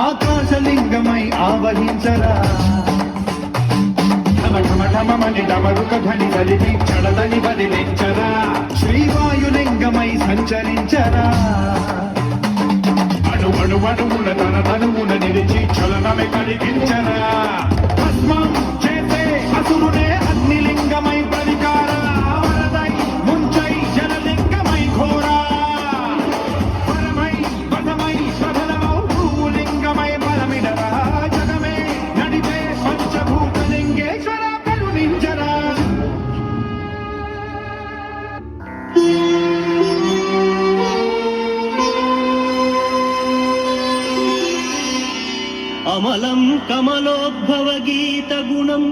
ఆకాశలింగమై ఆవహించరా ఢమ ఢమ ఢమమని డమరుక ధ్వని కలిగి చడదని బదిలించరా శ్రీవాయులింగమై సంచరించరా అణువణువున తన తనువున నిలిచి చలనమే కలిగించరా భస్మం చేసే అసురునే అగ్నిలింగమై పరికార వరదై ముంచై జలలింగమై ఘోరా పరమై పదమై స్వబలమౌ భూలింగమై బలమిడరా జగమే నడిపే పంచభూతలింగేశ్వర కరుణించరా అమలం కమలోద్భవ గీత గుణం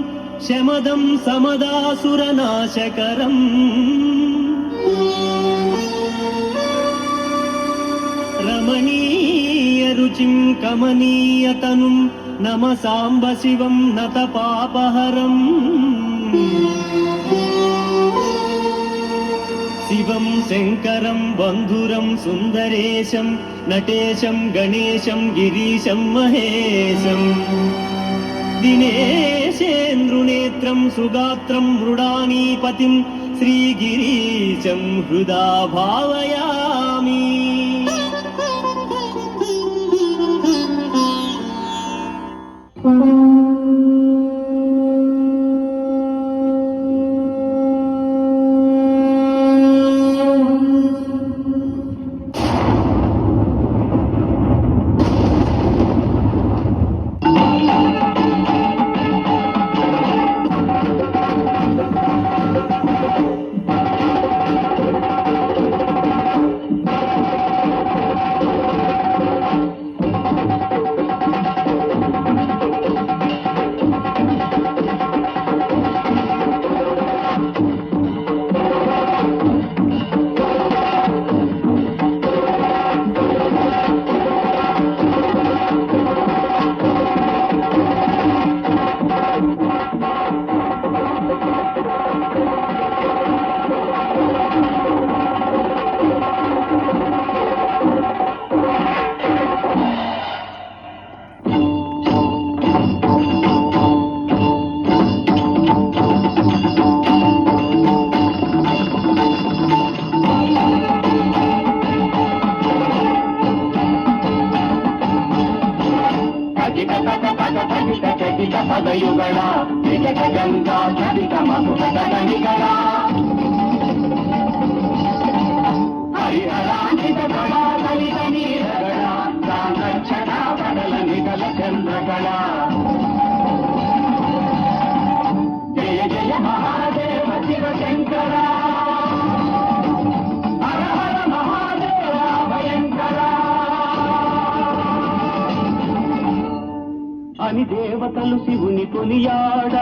శమదం సమదాసురనాశకరం రమణీయ రుచిం కమనీయతనుం నమ సాంబ శివం నత పాపహరం శివం శంకరం బంధురం సుందరేశం నటేశం గణేశం గిరీశం మహేశం దినేశేంద్రునేత్రం సుగాత్రం మృడానీపతిం శ్రీగిరీశం హృదా భావయామి ಪದಯುಗಳ ಗಂಗಾ ಚರಿತ ಮಧುರ ಗಣಿಗಳ మంగళ జయ జయ మహాదేవ శివ శంకర హర హర మహాదేవ భయంకర అని దేవతలు శివుని కొనియాడ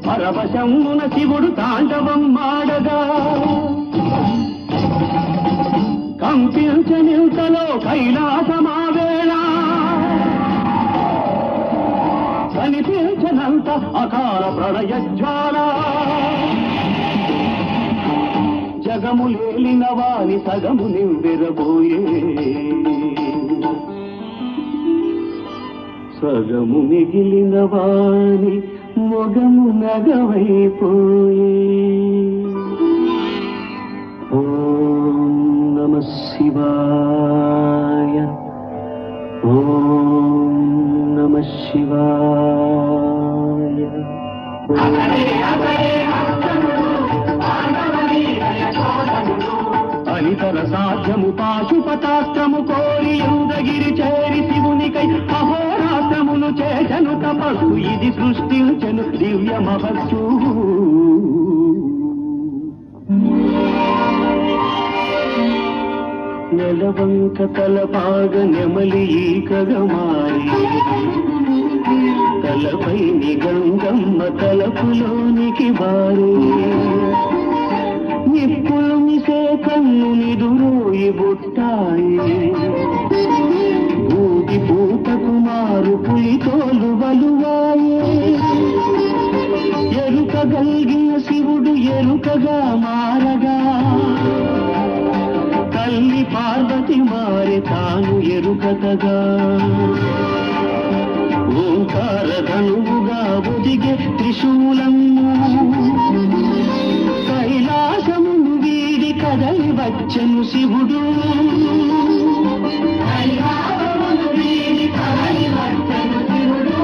పరవశమున శివుడు తాండవం మాడగా కంపించనింతలో కైలాసమావేళ కనిపించనంత అకాల ప్రళయజ్వాల జగము లేలిన వాని సగము నివ్వెరబోయే సగము మిగిలిన వాని మొగము నగవైపోయే ఓం నమ శివాయ ఓం నమ శివాయ అనితర సాధ్యము పాశుపతాస్త్రము కోరి యుందగిరి చేరి శివునికై అహోరాత్రములు చేసను తపస్సు ఇది సృష్టించను దివ్య మహస్సు నెలవంక తలపాగ నెమలి ఈకగా మారి తలపై నిగంగమ్మ తలపులోనికి బారి నిప్పులు మిసే కన్ను నిదురోయి బుట్టాయి ఊగి పూత కుమారు పులితోలు వలువాయే ఎరుక గల్గిన శివుడు ఎరుకగా మారగా తల్లి పార్వతి మారి తాను ఎరుకతగా ఓంకార ధనువుగా ఒదిగే త్రిశూలము కైలాసమును వీడి కదలి వచ్చను శివుడు కైలాసమును వీడి కదలి వచ్చను శివుడు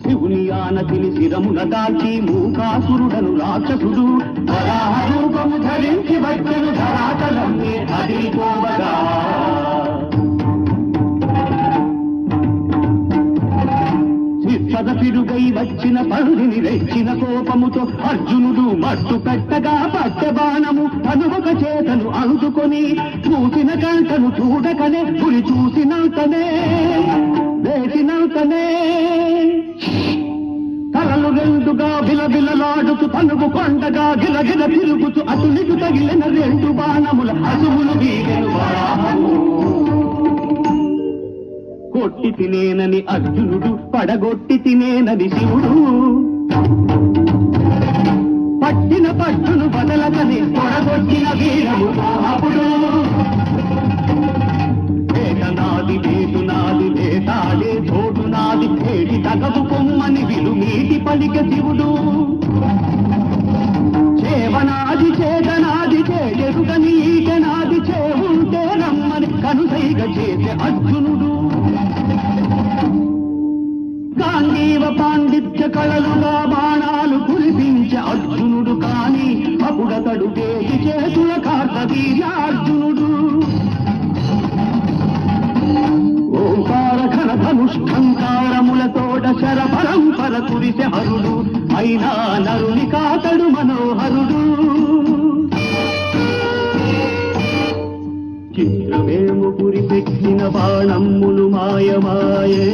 శివుని ఆనతిని శిరమున దాల్చి మూకాసురుడను రాక్షసుడు వరాహ రూపము ధరించి వచ్చను ధరాతలన్నీ అదిరిపోవగా సదపిరుగై వచ్చిన పండిని రెచ్చిన కోపముతో అర్జునుడు మట్టు పెట్టగా పట్టె బాణము తనువక చేతను అందుకొని చూసిన కంటను చూడకనే పులి చూసినంతనే వేసినంతనే తలలు రెండుగా బిలబిలలాడుతూ తనువు కొండగా గిలగిల తిరుగుతూ అతులికు తగిలిన రెండు బాణముల అసువులు వీగెను వరాహము కొట్టి తినేనని అర్జునుడు పడగొట్టి తినేనని శివుడు పట్టిన పట్టును బదలకని పొడగొట్టిన వీరము అప్పుడు వేటనాది వేటునాది వేటాడే చోటునాది వేడి తగదు కొమ్మని విలుమీటి పలిక శివుడు చేవనాది చేతనాది చేజరుగని ఈటనాది చేవుంటే రమ్మని కనుసైగ చేసే అర్జునుడు గాంధీవ పాండిత్య కళలుగా బాణాలు కురిపించే అర్జునుడు కాని అప్పుడతడు దేశి చేతుల కార్తవీర్యార్జునుడు ఓంకార ఘన ధనుష్ఠంకారములతోట శర పరంపర కురిసె హరుడు అయినా నరుని కాతడు మనోహరుడు చిత్రమేము గురి పెట్టిన బాణమ్ములు మాయమాయే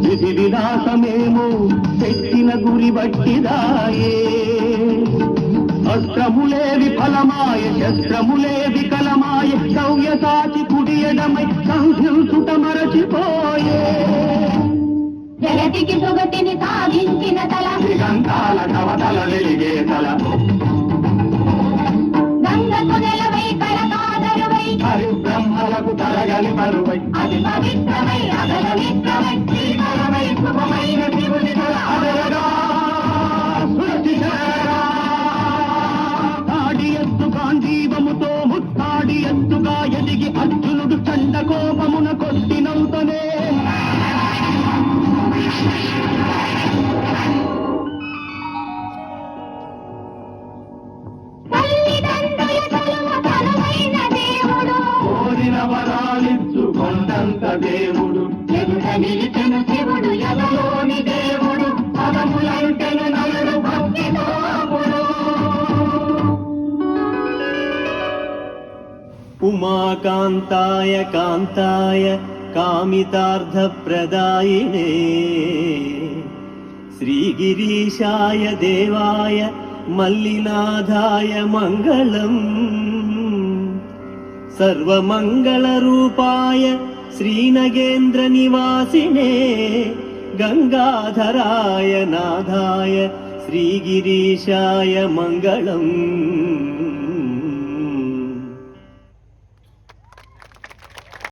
విధి విలాసమేమో పెట్టిన గురి బట్టిదాయే అస్త్రములే విఫలమాయ శస్త్రములే వికలమాయ సౌవ్యసాచి కుడియడమై సంధించుట మరచిపోయే జగతికి సుగతిని సాధించిన తల దిగంతాల కవతల వెలిగే తల గంగకు నెలవై కళకాదరువై హరి బ్రహ్మలకు తరగలి పరువై అది పవిత్రమై అగలవిత్రమై శ్రీకరమై శుభమైన శివుని తల అదరగా సురక్షితరా తాడి ఎత్తు గాంధీవముతో ముత్తాడి ఎత్తుగా ఎదిగి అర్జునుడు చండ కోపమున కొట్టినంతనే తల అనంత దేవుడు ఎదుట నిలిచెను శివుడు ఎదలోని దేవుడు పదములంటెను నలుడు భక్తితో ఉమాకాంతాయ కాంతాయ కామితార్థప్రదాయినే శ్రీగిరీశాయ దేవాయ మల్లినాథాయ మంగళం సర్వమంగళరూపాయ శ్రీనగేంద్ర నివాసినే గంగాధరాయ నాథాయ శ్రీగిరీశాయ మంగళం